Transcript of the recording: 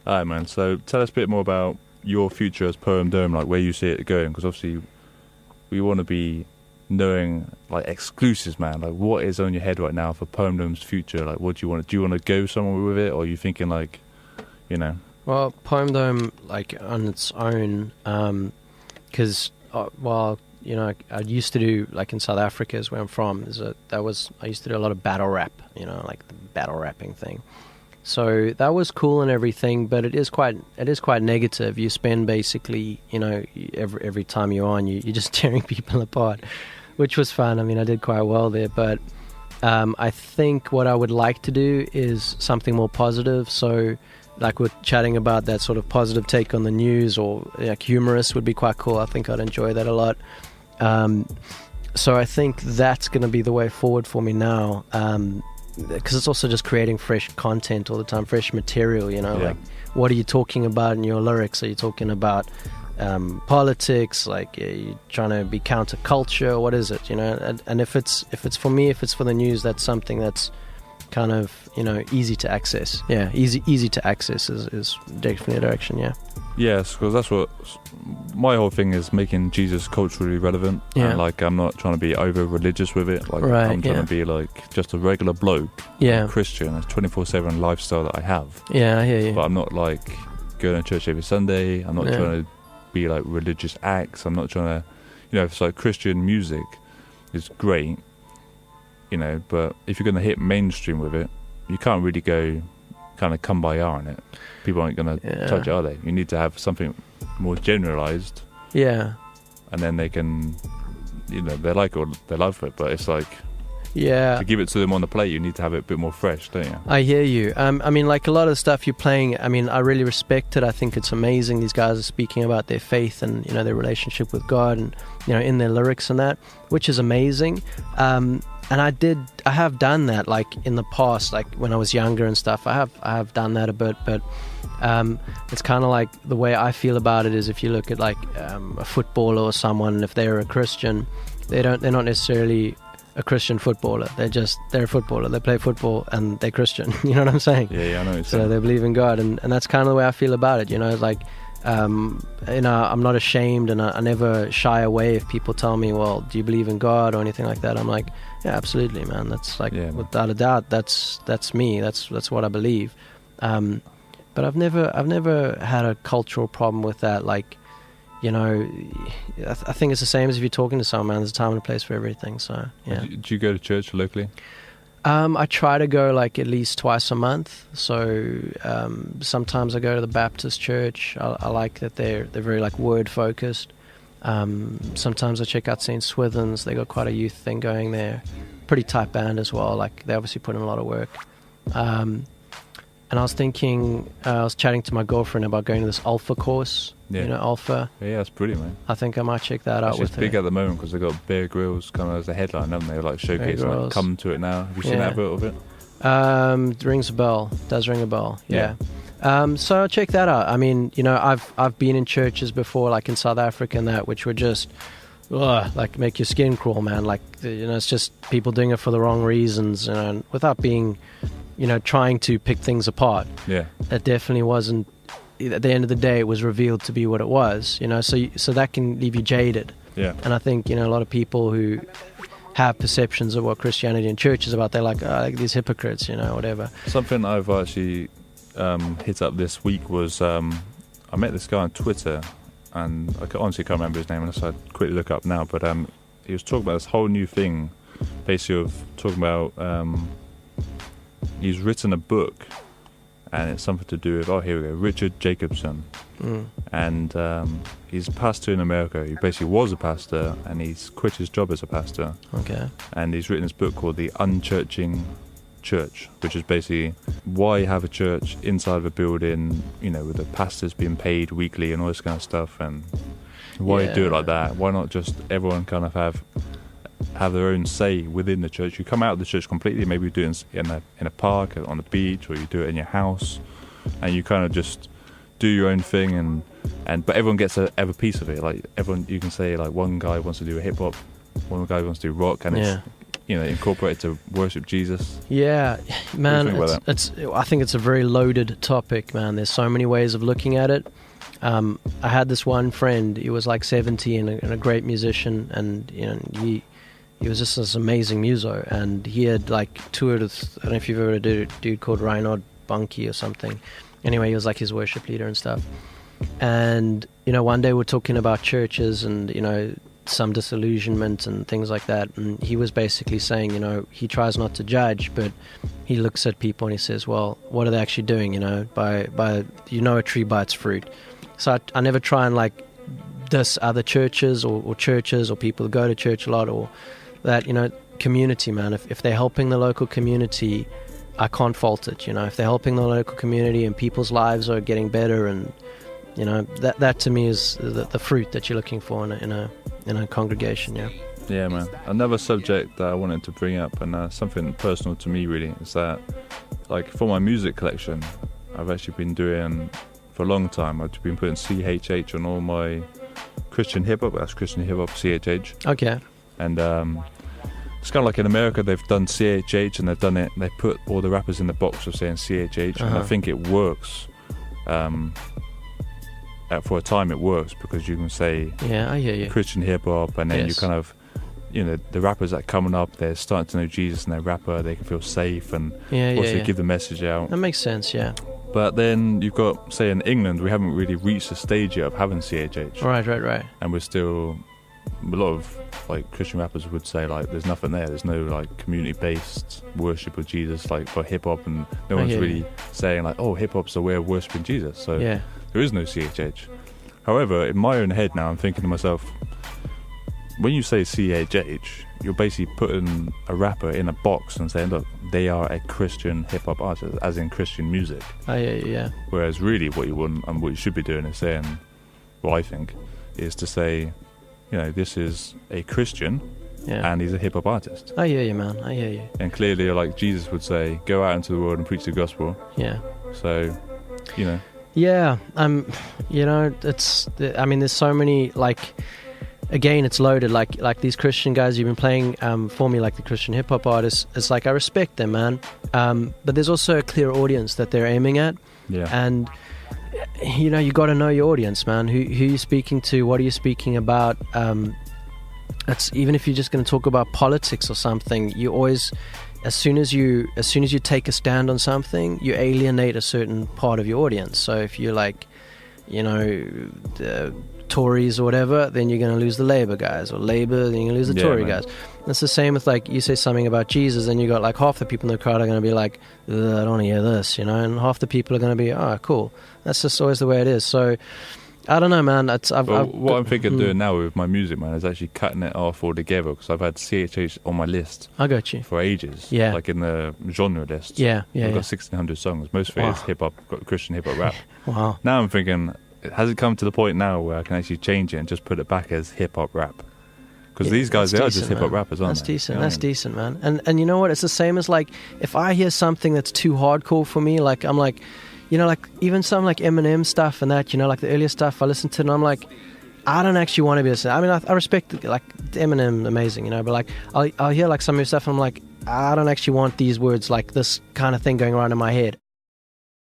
All right, man. So tell us a bit more about your future as PoemDome, like where you see it going, because obviously we want to be knowing like exclusives, man. Like what is on your head right now for PoemDome's future? Like what do you want? Do you want to go somewhere with it, or are you thinking like, you know? Well, PoemDome, like on its own, because I used to do, like in South Africa is where I'm from. I used to do a lot of battle rap, like the battle rapping thing. So that was cool and everything, but it is quite negative. You spend basically, every time you're on, you're just tearing people apart, which was fun. I mean, I did quite well there, but I think what I would like to do is something more positive. So like we're chatting about that sort of positive take on the news, or like humorous would be quite cool. I think I'd enjoy that a lot. So I think that's going to be the way forward for me now, because it's also just creating fresh content all the time, fresh material, like what are you talking about in your lyrics? Are you talking about politics? Like, are you trying to be counterculture? What is it? And if it's for me, if it's for the news, that's something that's kind of easy to access. Easy to access is definitely a direction. Yes, because that's what my whole thing is, making Jesus culturally relevant. And like I'm not trying to be over religious with it. Like I'm trying to be like just a regular bloke, Christian. It's 24/7 lifestyle that I have. I hear you. But I'm not like going to church every Sunday. I'm not trying to be like religious acts. I'm not trying to, it's like Christian music is great, but if you're going to hit mainstream with it, you can't really go kind of come by on it. People aren't going to touch it, are they? You need to have something more generalized. And then they can, they like it or they love it, but it's like, to give it to them on the plate, you need to have it a bit more fresh, don't you? I hear you. I mean, like a lot of the stuff you're playing, I mean, I really respect it. I think it's amazing. These guys are speaking about their faith and, their relationship with God and, in their lyrics and that, which is amazing. And I have done that, like in the past, like when I was younger and stuff. I have done that a bit, but it's kind of like the way I feel about it is, if you look at like a footballer or someone, if they're a Christian, they're not necessarily a Christian footballer. They're a footballer. They play football and they're Christian. You know what I'm saying? Yeah, I know what you're saying. So they believe in God, and that's kind of the way I feel about it. It's like, I'm not ashamed, and I never shy away if people tell me, well, do you believe in God or anything like that? I'm like, yeah, absolutely, man. That's like, without a doubt, that's me. That's what I believe. But I've never had a cultural problem with that. Like, I think it's the same as if you're talking to someone, man. There's a time and a place for everything. So yeah. Do you go to church locally? I try to go like at least twice a month. So sometimes I go to the Baptist church. I like that they're very like word focused. Sometimes I check out St. Swithin's. They got quite a youth thing going there. Pretty tight band as well. Like they obviously put in a lot of work. And I was thinking, I was chatting to my girlfriend about going to this Alpha course. Alpha. Yeah, that's brilliant, man. I think I might check that out with her. It's big at the moment because they've got Bear Grylls kind of as a headline, haven't they? Like showcasing, like, come to it now. Have you seen that advert of it? It rings a bell. Does ring a bell. Yeah. So check that out. I mean, I've been in churches before, like in South Africa and that, which were just like make your skin crawl, man. Like it's just people doing it for the wrong reasons, and without being, trying to pick things apart. Yeah, that definitely wasn't. At the end of the day, it was revealed to be what it was. So that can leave you jaded. Yeah, and I think a lot of people who have perceptions of what Christianity and church is about, they're like, like these hypocrites, whatever. Something I've actually hit up this week was I met this guy on Twitter, and I honestly can't remember his name unless I quickly look up now, but he was talking about this whole new thing, basically of talking about he's written a book, and it's something to do with, here we go, Richard Jacobson. And he's a pastor in America. He basically was a pastor, and he's quit his job as a pastor. Okay. And he's written this book called The Unchurching Church, which is basically why have a church inside of a building, with the pastors being paid weekly and all this kind of stuff, and why do it like that? Why not just everyone kind of have their own say within the church? You come out of the church completely, maybe you do it in a park, on the beach, or you do it in your house, and you kind of just do your own thing, and but everyone gets a piece of it. Like everyone, you can say like one guy wants to do hip hop, one guy wants to do rock, and it's incorporated to worship Jesus? Yeah, man, think about I think it's a very loaded topic, man. There's so many ways of looking at it. I had this one friend. He was like 70 and a great musician, and he was just this amazing muso. And he had like toured with, I don't know if you've ever heard a dude called Reinhard Bunky or something. Anyway, he was like his worship leader and stuff. And one day we're talking about churches and some disillusionment and things like that, and he was basically saying he tries not to judge, but he looks at people and he says, well, what are they actually doing? By a tree by its fruit. So I never try and like diss other churches or churches or people who go to church a lot, or that community, man. If they're helping the local community, I can't fault it. If they're helping the local community and people's lives are getting better, and that to me is the fruit that you're looking for in a congregation. Yeah, man. Another subject that I wanted to bring up, and something personal to me really, is that like for my music collection, I've actually been doing for a long time. I've been putting CHH on all my Christian hip hop. That's Christian hip hop CHH. Okay. And it's kind of like in America, they've done CHH and they put all the rappers in the box of saying CHH, and I think it works. For a time it works because you can say I hear you. Christian hip hop, and then you kind of the rappers that are coming up, they're starting to know Jesus and they're rapper, they can feel safe and also give the message out. That makes sense, yeah. But then you've got, say in England, we haven't really reached the stage yet of having CHH. Right. And we're still, a lot of like Christian rappers would say like there's nothing there, there's no like community based worship of Jesus like for hip hop, and no one's really saying like, oh, hip hop's a way of worshipping Jesus. So there is no CHH. However, in my own head now, I'm thinking to myself, when you say CHH, you're basically putting a rapper in a box and saying, look, they are a Christian hip-hop artist, as in Christian music. Yeah. Whereas really what you want and what you should be doing is saying, what I think, is to say, this is a Christian and he's a hip-hop artist. I hear you, man. I hear you. And clearly, like Jesus would say, go out into the world and preach the gospel. Yeah. So, Yeah, there's so many, like, again, it's loaded, like these Christian guys you've been playing for me, like the Christian hip-hop artists, it's like I respect them, man, but there's also a clear audience that they're aiming at, and you got to know your audience, man. Who you're speaking to, what are you speaking about? It's even if you're just going to talk about politics or something, you always, as soon as you take a stand on something, you alienate a certain part of your audience. So if you're like, the Tories or whatever, then you're going to lose the Labour guys, or Labour, then you're going to lose the Tory guys. It's the same with, like, you say something about Jesus, and you got like half the people in the crowd are going to be like, I don't want to hear this, and half the people are going to be, oh, cool. That's just always the way it is. So I don't know, man. What I'm thinking of doing now with my music, man, is actually cutting it off altogether, because I've had CHH on my list. I got you. For ages. Yeah. Like in the genre list. Yeah. I've got 1,600 songs. Most of it is hip-hop, got Christian hip-hop rap. Wow. Now I'm thinking, has it come to the point now where I can actually change it and just put it back as hip-hop rap? Because these guys, they are just hip-hop rappers, aren't they? That's decent, man. And you know what? It's the same as, like, if I hear something that's too hardcore for me, like, I'm like, like even some like Eminem stuff and that, like the earlier stuff I listen to, and I'm like, I don't actually want to be listening. I mean, I respect like Eminem, amazing, but like I'll hear like some of your stuff and I'm like, I don't actually want these words, like this kind of thing going around in my head.